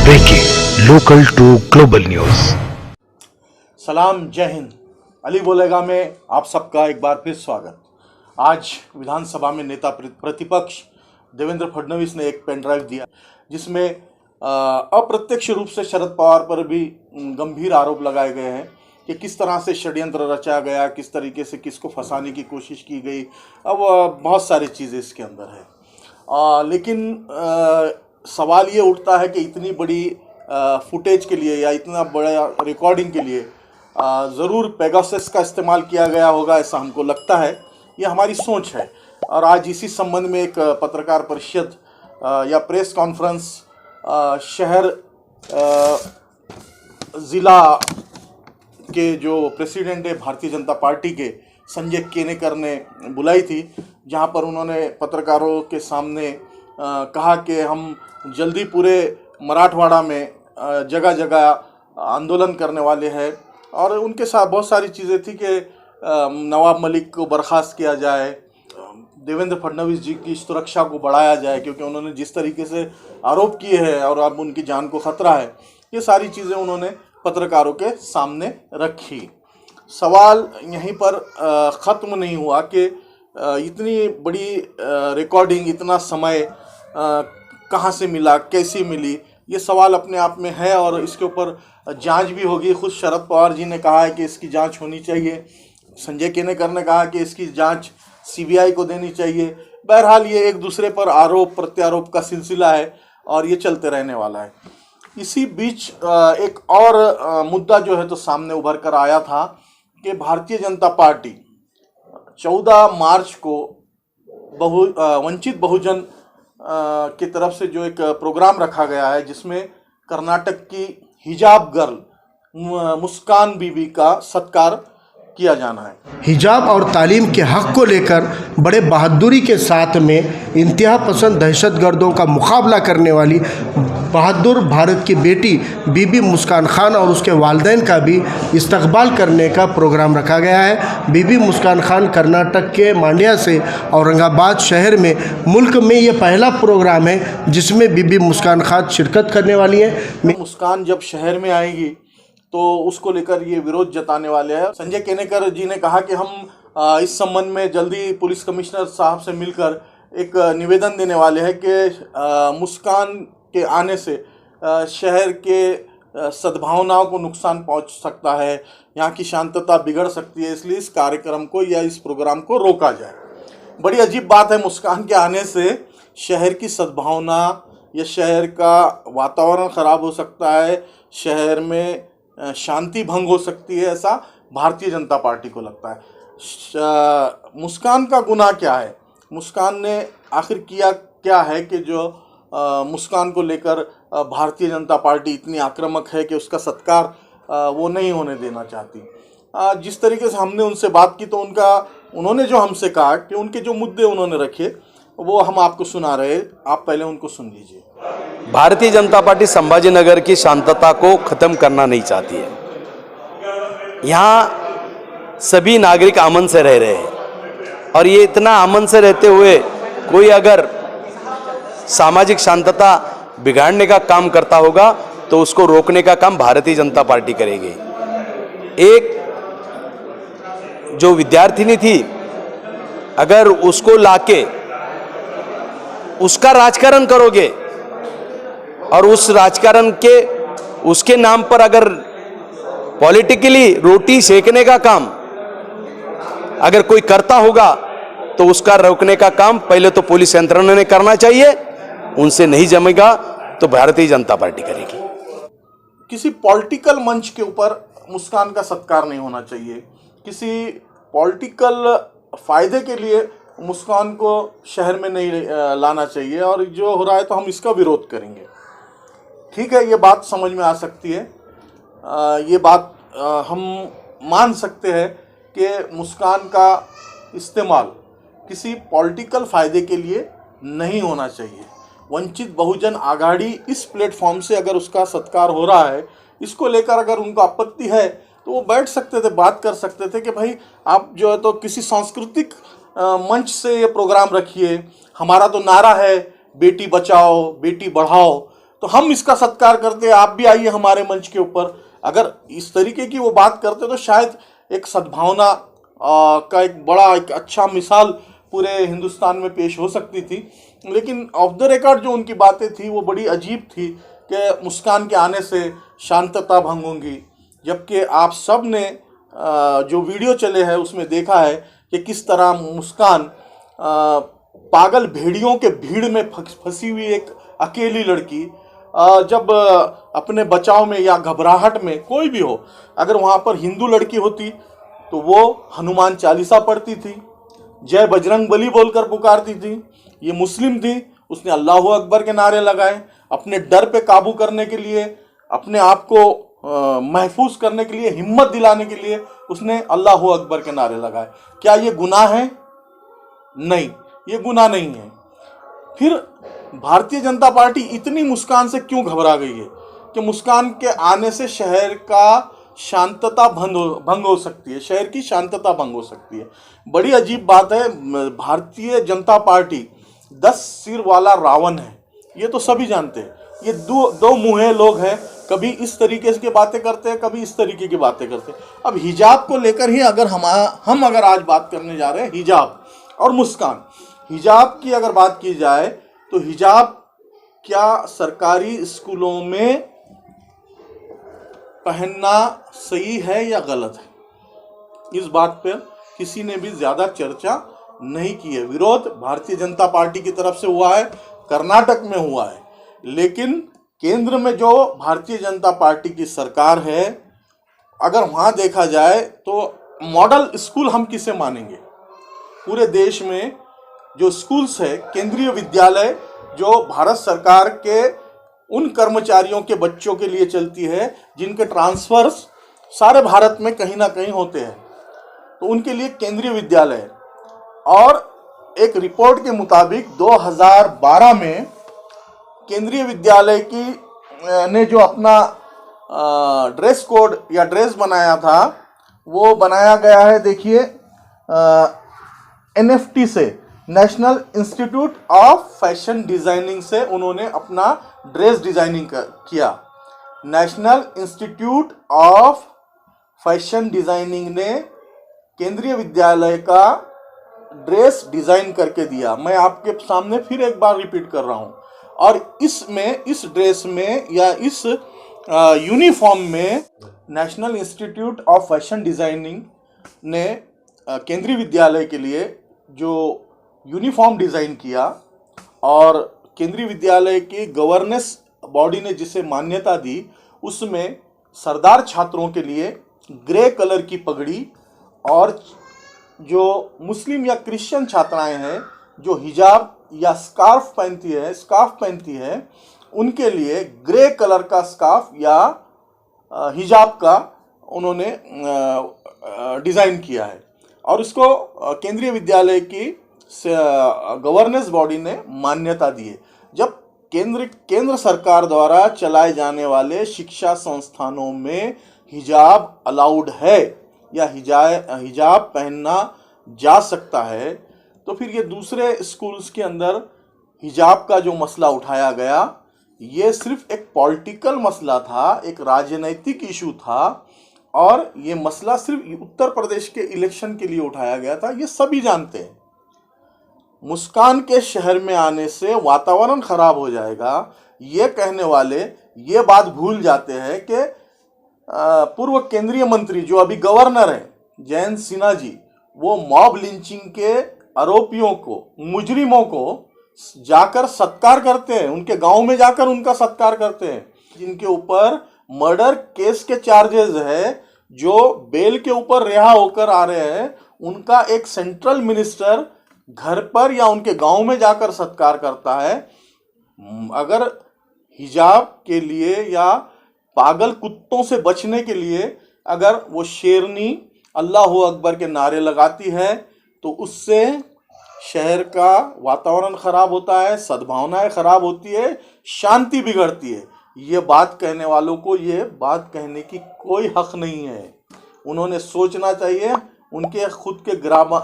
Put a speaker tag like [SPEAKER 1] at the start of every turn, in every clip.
[SPEAKER 1] Breaking local to global news.
[SPEAKER 2] सलाम, जय हिंद। अली बोलेगा में आप सबका एक बार फिर स्वागत। आज विधानसभा में नेता प्रतिपक्ष देवेंद्र फडणवीस ने एक पेन ड्राइव दिया जिसमें अप्रत्यक्ष रूप से शरद पवार पर भी गंभीर आरोप लगाए गए हैं कि किस तरह से षड्यंत्र रचा गया, किस तरीके से किसको फंसाने की कोशिश की गई। अब बहुत सारी चीज़ें इसके अंदर है, लेकिन सवाल ये उठता है कि इतनी बड़ी फुटेज के लिए या इतना बड़ा रिकॉर्डिंग के लिए ज़रूर पेगासस का इस्तेमाल किया गया होगा, ऐसा हमको लगता है। ये हमारी सोच है। और आज इसी संबंध में एक पत्रकार परिषद या प्रेस कॉन्फ्रेंस शहर ज़िला के जो प्रेसिडेंट है भारतीय जनता पार्टी के संजय केनेकर ने बुलाई थी, जहां पर उन्होंने पत्रकारों के सामने कहा कि हम जल्दी पूरे मराठवाड़ा में जगह जगह आंदोलन करने वाले हैं। और उनके साथ बहुत सारी चीज़ें थी कि नवाब मलिक को बर्खास्त किया जाए, देवेंद्र फडणवीस जी की सुरक्षा को बढ़ाया जाए, क्योंकि उन्होंने जिस तरीके से आरोप किए हैं और अब उनकी जान को खतरा है। ये सारी चीज़ें उन्होंने पत्रकारों के सामने रखी। सवाल यहीं पर ख़त्म नहीं हुआ कि इतनी बड़ी रिकॉर्डिंग, इतना समय कहाँ से मिला, कैसी मिली, ये सवाल अपने आप में है और इसके ऊपर जांच भी होगी। खुद शरद पवार जी ने कहा है कि इसकी जांच होनी चाहिए, संजय केनेकर ने कहा कि इसकी जांच सीबीआई को देनी चाहिए। बहरहाल ये एक दूसरे पर आरोप प्रत्यारोप का सिलसिला है और ये चलते रहने वाला है। इसी बीच एक और मुद्दा जो है तो सामने उभर कर आया था कि भारतीय जनता पार्टी 14 मार्च को वंचित बहुजन की तरफ से जो एक प्रोग्राम रखा गया है, जिसमें कर्नाटक की हिजाब गर्ल मुस्कान बीबी का सत्कार किया जाना है।
[SPEAKER 3] हिजाब और तालीम के हक़ को लेकर बड़े बहादुरी के साथ में इंतहा पसंद दहशतगर्दों का मुकाबला करने वाली बहादुर भारत की बेटी बीबी मुस्कान खान और उसके वालिदैन का भी इस्तकबाल करने का प्रोग्राम रखा गया है। बीबी मुस्कान खान कर्नाटक के मांड्या से औरंगाबाद शहर में मुल्क में ये पहला प्रोग्राम है जिसमें बीबी मुस्कान खान शिरकत करने वाली है।
[SPEAKER 2] मुस्कान जब शहर में आएगी तो उसको लेकर ये विरोध जताने वाले हैं। संजय केनेकर जी ने कहा कि हम इस संबंध में जल्दी पुलिस कमिश्नर साहब से मिलकर एक निवेदन देने वाले हैं कि मुस्कान के आने से शहर के सद्भावनाओं को नुकसान पहुंच सकता है, यहाँ की शांतता बिगड़ सकती है, इसलिए इस कार्यक्रम को या इस प्रोग्राम को रोका जाए। बड़ी अजीब बात है, मुस्कान के आने से शहर की सद्भावना या शहर का वातावरण ख़राब हो सकता है, शहर में शांति भंग हो सकती है, ऐसा भारतीय जनता पार्टी को लगता है। मुस्कान का गुनाह क्या है? मुस्कान ने आखिर किया क्या है कि जो मुस्कान को लेकर भारतीय जनता पार्टी इतनी आक्रामक है कि उसका सत्कार वो नहीं होने देना चाहती। जिस तरीके से हमने उनसे बात की तो उन्होंने जो हमसे कहा कि उनके जो मुद्दे उन्होंने रखे वो हम आपको सुना रहे, आप पहले उनको सुन लीजिए।
[SPEAKER 4] भारतीय जनता पार्टी संभाजीनगर की शांतता को खत्म करना नहीं चाहती है। यहाँ सभी नागरिक अमन से रह रहे हैं और ये इतना अमन से रहते हुए कोई अगर सामाजिक शांतता बिगाड़ने का काम करता होगा तो उसको रोकने का काम भारतीय जनता पार्टी करेगी। एक जो विद्यार्थिनी थी, अगर उसको लाके उसका राजकारण करोगे और उस राजकारण के उसके नाम पर अगर पॉलिटिकली रोटी सेकने का काम अगर कोई करता होगा तो उसका रोकने का काम पहले तो पुलिस यंत्रणा ने करना चाहिए। उनसे नहीं जमेगा तो भारतीय जनता पार्टी करेगी।
[SPEAKER 2] किसी पॉलिटिकल मंच के ऊपर मुस्कान का सत्कार नहीं होना चाहिए। किसी पॉलिटिकल फायदे के लिए मुस्कान को शहर में नहीं लाना चाहिए और जो हो रहा है तो हम इसका विरोध करेंगे। ठीक है, ये बात समझ में आ सकती है। ये बात हम मान सकते हैं कि मुस्कान का इस्तेमाल किसी पॉलिटिकल फ़ायदे के लिए नहीं होना चाहिए। वंचित बहुजन आघाड़ी इस प्लेटफॉर्म से अगर उसका सत्कार हो रहा है, इसको लेकर अगर उनको आपत्ति है तो वो बैठ सकते थे, बात कर सकते थे कि भाई आप जो है तो किसी सांस्कृतिक मंच से ये प्रोग्राम रखिए। हमारा तो नारा है बेटी बचाओ बेटी बढ़ाओ, तो हम इसका सत्कार करते, आप भी आइए हमारे मंच के ऊपर। अगर इस तरीके की वो बात करते तो शायद एक सद्भावना का एक अच्छा मिसाल पूरे हिंदुस्तान में पेश हो सकती थी। लेकिन ऑफ द रिकॉर्ड जो उनकी बातें थी वो बड़ी अजीब थी कि मुस्कान के आने से शांतता भंग होगी, जबकि आप सब ने जो वीडियो चले हैं उसमें देखा है कि किस तरह मुस्कान पागल भेड़ियों के भीड़ में फंसी हुई एक अकेली लड़की जब अपने बचाव में या घबराहट में कोई भी हो, अगर वहाँ पर हिंदू लड़की होती तो वो हनुमान चालीसा पढ़ती थी, जय बजरंग बली बोलकर पुकारती थी। ये मुस्लिम थी, उसने अल्लाह अकबर के नारे लगाए, अपने डर पे काबू करने के लिए, अपने आप को महफूज करने के लिए, हिम्मत दिलाने के लिए उसने अल्लाह अकबर के नारे लगाए। क्या ये गुनाह है? नहीं, ये गुनाह नहीं है। फिर भारतीय जनता पार्टी इतनी मुस्कान से क्यों घबरा गई है कि मुस्कान के आने से शहर का शांतता भंग हो सकती है, शहर की शांतता भंग हो सकती है। बड़ी अजीब बात है। भारतीय जनता पार्टी 10 सिर वाला रावण है, ये तो सभी जानते हैं। ये दो मुँहे लोग हैं, कभी इस तरीके की बातें करते हैं, कभी इस तरीके की बातें करते हैं। अब हिजाब को लेकर ही अगर हम अगर आज बात करने जा रहे हैं, हिजाब और मुस्कान, हिजाब की अगर बात की जाए तो हिजाब क्या सरकारी स्कूलों में पहनना सही है या गलत है, इस बात पर किसी ने भी ज़्यादा चर्चा नहीं की है। विरोध भारतीय जनता पार्टी की तरफ से हुआ है, कर्नाटक में हुआ है, लेकिन केंद्र में जो भारतीय जनता पार्टी की सरकार है, अगर वहाँ देखा जाए तो मॉडल स्कूल हम किसे मानेंगे? पूरे देश में जो स्कूल्स है, केंद्रीय विद्यालय जो भारत सरकार के उन कर्मचारियों के बच्चों के लिए चलती है जिनके ट्रांसफर्स सारे भारत में कहीं ना कहीं होते हैं, तो उनके लिए केंद्रीय विद्यालय है। और एक रिपोर्ट के मुताबिक 2012 में केंद्रीय विद्यालय की ने जो अपना ड्रेस कोड या ड्रेस बनाया था, वो बनाया गया है, देखिए NFT से, national institute of fashion designing से उन्होंने अपना ड्रेस डिज़ाइनिंग किया। National institute of fashion designing ने केंद्रीय विद्यालय का ड्रेस डिज़ाइन करके दिया। मैं आपके सामने फिर एक बार रिपीट कर रहा हूँ। और इसमें, इस ड्रेस में या इस यूनिफॉर्म में national institute of fashion designing ने केंद्रीय विद्यालय के लिए जो यूनिफॉर्म डिज़ाइन किया, और केंद्रीय विद्यालय की गवर्नेंस बॉडी ने जिसे मान्यता दी, उसमें सरदार छात्रों के लिए ग्रे कलर की पगड़ी, और जो मुस्लिम या क्रिश्चियन छात्राएं हैं जो हिजाब या स्कार्फ पहनती है, उनके लिए ग्रे कलर का स्कार्फ या हिजाब का उन्होंने डिज़ाइन किया है। और इसको केंद्रीय विद्यालय की गवर्नेंस बॉडी ने मान्यता दी है। जब केंद्र सरकार द्वारा चलाए जाने वाले शिक्षा संस्थानों में हिजाब अलाउड है या हिजाब पहनना जा सकता है, तो फिर ये दूसरे स्कूल्स के अंदर हिजाब का जो मसला उठाया गया, ये सिर्फ एक पॉलिटिकल मसला था, एक राजनीतिक इशू था, और ये मसला सिर्फ उत्तर प्रदेश के इलेक्शन के लिए उठाया गया था, ये सभी जानते हैं। मुस्कान के शहर में आने से वातावरण खराब हो जाएगा, ये कहने वाले ये बात भूल जाते हैं कि पूर्व केंद्रीय मंत्री जो अभी गवर्नर हैं, जयंत सिन्हा जी, वो मॉब लिंचिंग के आरोपियों को, मुजरिमों को जाकर सत्कार करते हैं, उनके गांव में जाकर उनका सत्कार करते हैं। जिनके ऊपर मर्डर केस के चार्जेस है, जो बेल के ऊपर रिहा होकर आ रहे हैं, उनका एक सेंट्रल मिनिस्टर घर पर या उनके गांव में जाकर सत्कार करता है। अगर हिजाब के लिए या पागल कुत्तों से बचने के लिए अगर वो शेरनी अल्लाह अकबर के नारे लगाती है, तो उससे शहर का वातावरण खराब होता है, सद्भावनाएं खराब होती है, शांति बिगड़ती है। ये बात कहने वालों को ये बात कहने की कोई हक नहीं है। उन्होंने सोचना चाहिए, उनके खुद के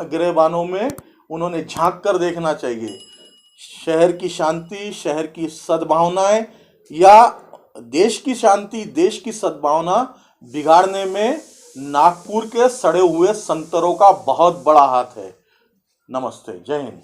[SPEAKER 2] गिरेबानों में उन्होंने झांक कर देखना चाहिए। शहर की शांति, शहर की सद्भावनाएं या देश की शांति, देश की सद्भावना बिगाड़ने में नागपुर के सड़े हुए संतरों का बहुत बड़ा हाथ है। नमस्ते, जय हिंद।